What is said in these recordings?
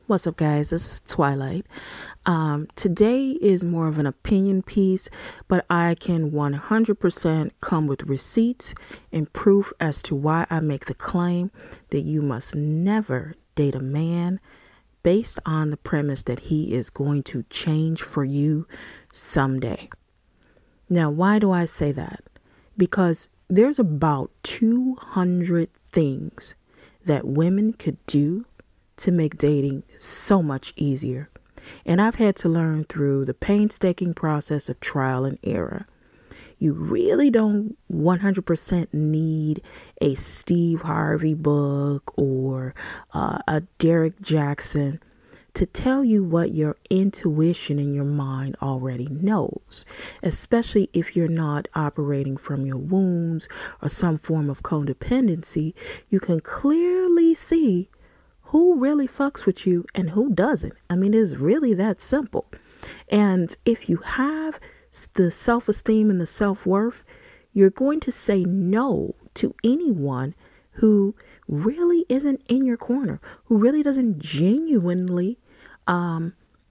What's up, guys? This is Twilight. Today is more of an opinion piece, but I can 100% come with receipts and proof as to why I make the claim that you must never date a man based on the premise that he is going to change for you someday. Now, why do I say that? Because there's about 200 things that women could do to make dating so much easier. And I've had to learn through the painstaking process of trial and error. You really don't 100% need a Steve Harvey book or a Derek Jackson to tell you what your intuition in your mind already knows, especially if you're not operating from your wounds or some form of codependency. You can clearly see who really fucks with you and who doesn't. I mean, it's really that simple. And if you have the self-esteem and the self-worth, you're going to say no to anyone who really isn't in your corner, who really doesn't genuinely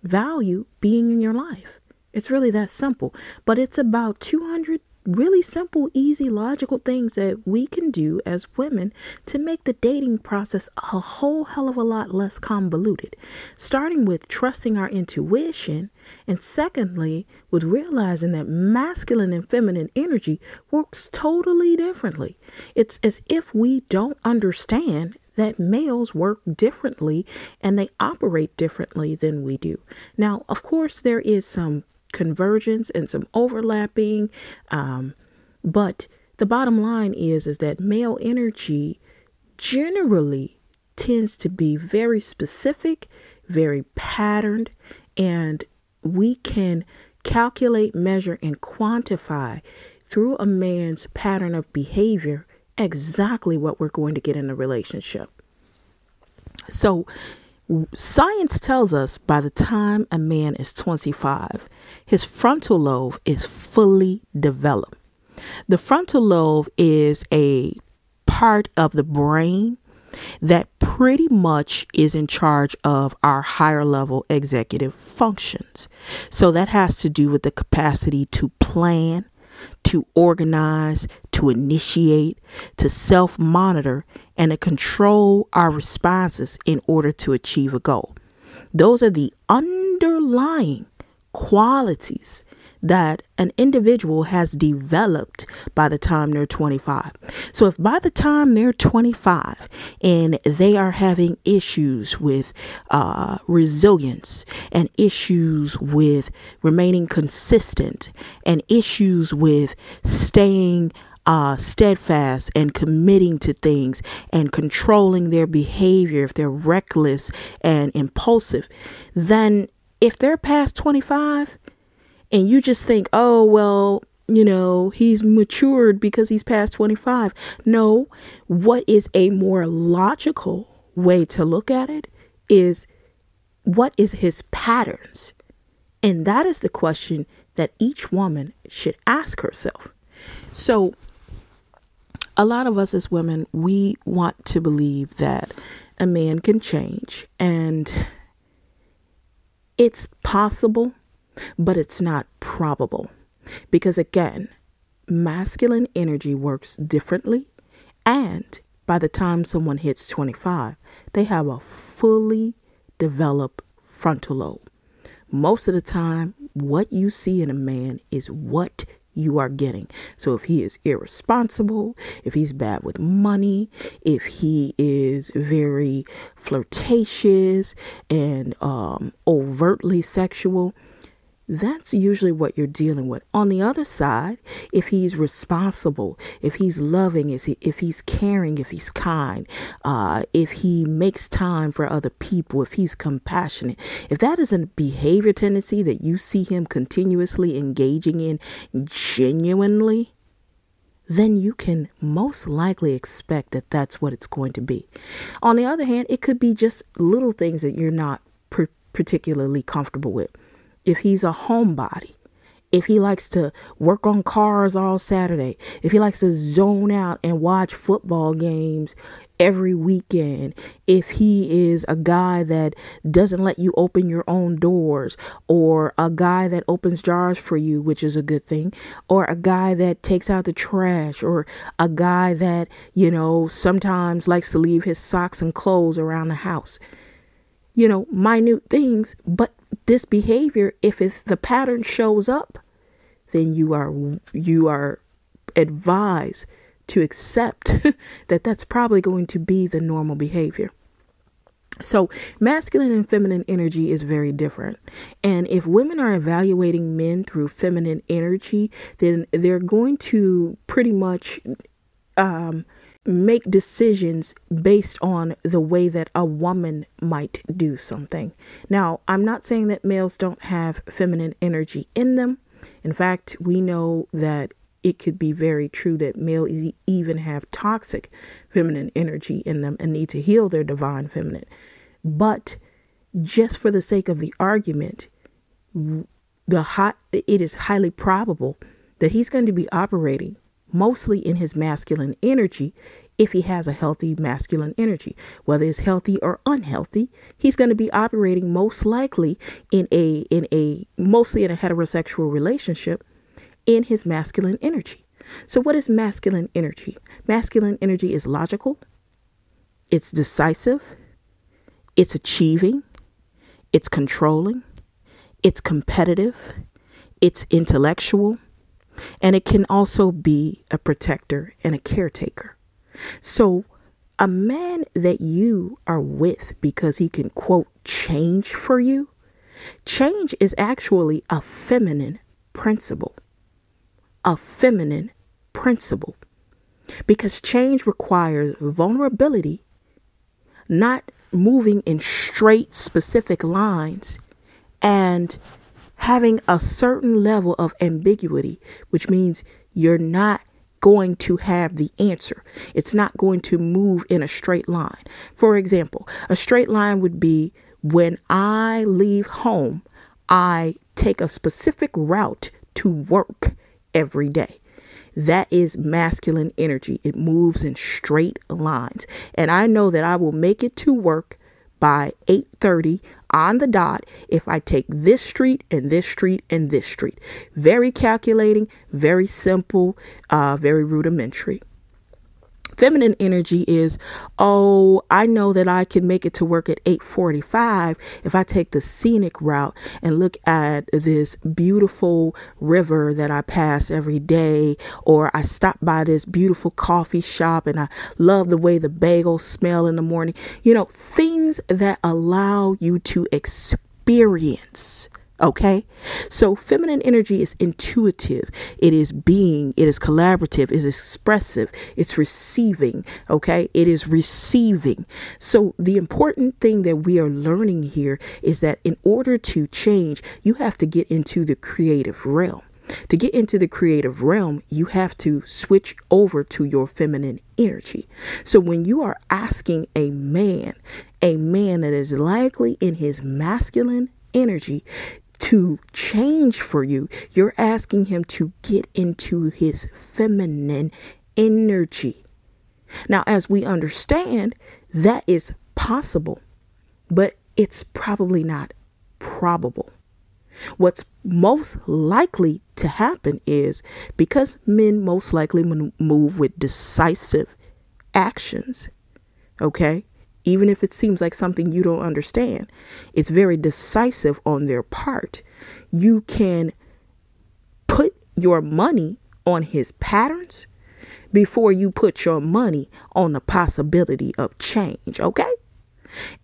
value being in your life. It's really that simple. But it's about 200 really simple, easy, logical things that we can do as women to make the dating process a whole hell of a lot less convoluted. Starting with trusting our intuition, and secondly, with realizing that masculine and feminine energy works totally differently. It's as if we don't understand that males work differently and they operate differently than we do. Now, of course, there is some convergence and some overlapping, but the bottom line is that male energy generally tends to be very specific, very patterned, and we can calculate, measure, and quantify through a man's pattern of behavior exactly what we're going to get in a relationship. So science tells us by the time a man is 25, his frontal lobe is fully developed. The frontal lobe is a part of the brain that pretty much is in charge of our higher level executive functions. So that has to do with the capacity to plan, to organize, to initiate, to self-monitor, and to control our responses in order to achieve a goal. Those are the underlying qualities that an individual has developed by the time they're 25. So if by the time they're 25 and they are having issues with resilience and issues with remaining consistent and issues with staying steadfast and committing to things and controlling their behavior, if they're reckless and impulsive, then if they're past 25, and you just think, oh, well, he's matured because he's past 25. No, what is a more logical way to look at it is what is his patterns? And that is the question that each woman should ask herself. So a lot of us as women, we want to believe that a man can change, and it's possible, but it's not probable, because again, masculine energy works differently. And by the time someone hits 25, they have a fully developed frontal lobe. Most of the time, what you see in a man is what you are getting. So if he is irresponsible, if he's bad with money, if he is very flirtatious and overtly sexual, that's usually what you're dealing with. On the other side, if he's responsible, if he's loving, if he's caring, if he's kind, if he makes time for other people, if he's compassionate, if that is a behavior tendency that you see him continuously engaging in genuinely, then you can most likely expect that that's what it's going to be. On the other hand, it could be just little things that you're not particularly comfortable with. If he's a homebody, if he likes to work on cars all Saturday, if he likes to zone out and watch football games every weekend, if he is a guy that doesn't let you open your own doors, or a guy that opens jars for you, which is a good thing, or a guy that takes out the trash, or a guy that, sometimes likes to leave his socks and clothes around the house, minute things. But this behavior, if the pattern shows up, then you are advised to accept that that's probably going to be the normal behavior. So masculine and feminine energy is very different. And if women are evaluating men through feminine energy, then they're going to pretty much make decisions based on the way that a woman might do something. Now, I'm not saying that males don't have feminine energy in them. In fact, we know that it could be very true that males even have toxic feminine energy in them and need to heal their divine feminine. But just for the sake of the argument, it is highly probable that he's going to be operating mostly in his masculine energy. If he has a healthy masculine energy, whether it's healthy or unhealthy, he's going to be operating most likely mostly in a heterosexual relationship in his masculine energy. So what is masculine energy? Masculine energy is logical. It's decisive. It's achieving. It's controlling. It's competitive. It's intellectual. And it can also be a protector and a caretaker. So a man that you are with because he can, quote, change for you, change is actually a feminine principle. A feminine principle. Because change requires vulnerability, not moving in straight, specific lines, and having a certain level of ambiguity, which means you're not going to have the answer. It's not going to move in a straight line. For example, a straight line would be when I leave home, I take a specific route to work every day. That is masculine energy. It moves in straight lines. And I know that I will make it to work by 8:30 on the dot if I take this street and this street and this street. Very calculating, very simple, very rudimentary. Feminine energy is, I know that I can make it to work at 8:45 if I take the scenic route and look at this beautiful river that I pass every day, or I stop by this beautiful coffee shop and I love the way the bagels smell in the morning. Things that allow you to experience. Okay, so feminine energy is intuitive. It is being, it is collaborative, it is expressive, it's receiving. Okay, it is receiving. So the important thing that we are learning here is that in order to change, you have to get into the creative realm. To get into the creative realm, you have to switch over to your feminine energy. So when you are asking a man that is likely in his masculine energy to change for you, you're asking him to get into his feminine energy. Now, as we understand, that is possible, but it's probably not probable. What's most likely to happen is, because men most likely move with decisive actions, okay? Even if it seems like something you don't understand, it's very decisive on their part. You can put your money on his patterns before you put your money on the possibility of change, okay?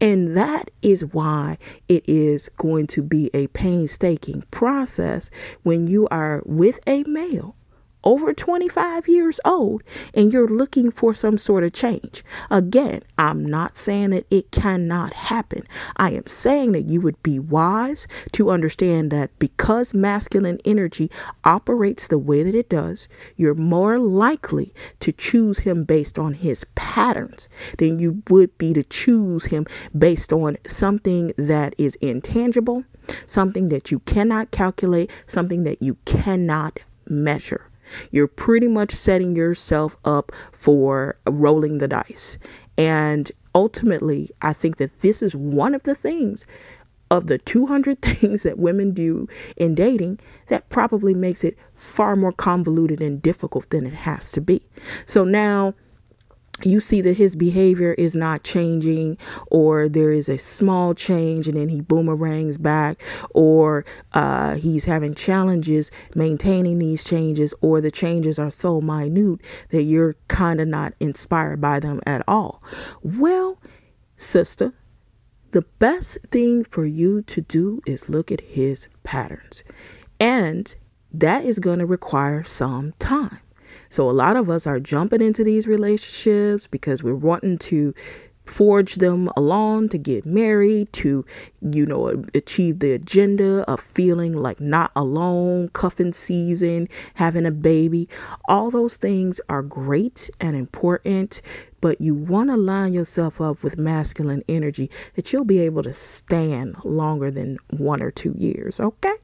And that is why it is going to be a painstaking process when you are with a male over 25 years old and you're looking for some sort of change. Again, I'm not saying that it cannot happen. I am saying that you would be wise to understand that because masculine energy operates the way that it does, you're more likely to choose him based on his patterns than you would be to choose him based on something that is intangible, something that you cannot calculate, something that you cannot measure. You're pretty much setting yourself up for rolling the dice. And ultimately, I think that this is one of the things of the 200 things that women do in dating that probably makes it far more convoluted and difficult than it has to be. So now you see that his behavior is not changing, or there is a small change and then he boomerangs back, or he's having challenges maintaining these changes, or the changes are so minute that you're kind of not inspired by them at all. Well, sister, the best thing for you to do is look at his patterns, and that is going to require some time. So a lot of us are jumping into these relationships because we're wanting to forge them along, to get married, to, achieve the agenda of feeling like not alone, cuffing season, having a baby. All those things are great and important, but you want to line yourself up with masculine energy that you'll be able to stand longer than 1 or 2 years. Okay.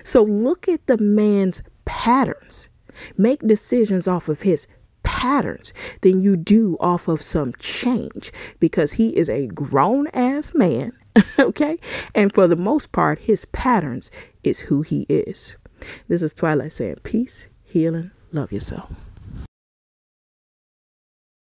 So look at the man's patterns. Make decisions off of his patterns than you do off of some change, because he is a grown ass man. Okay. And for the most part, his patterns is who he is. This is Twilight saying peace, healing, love yourself.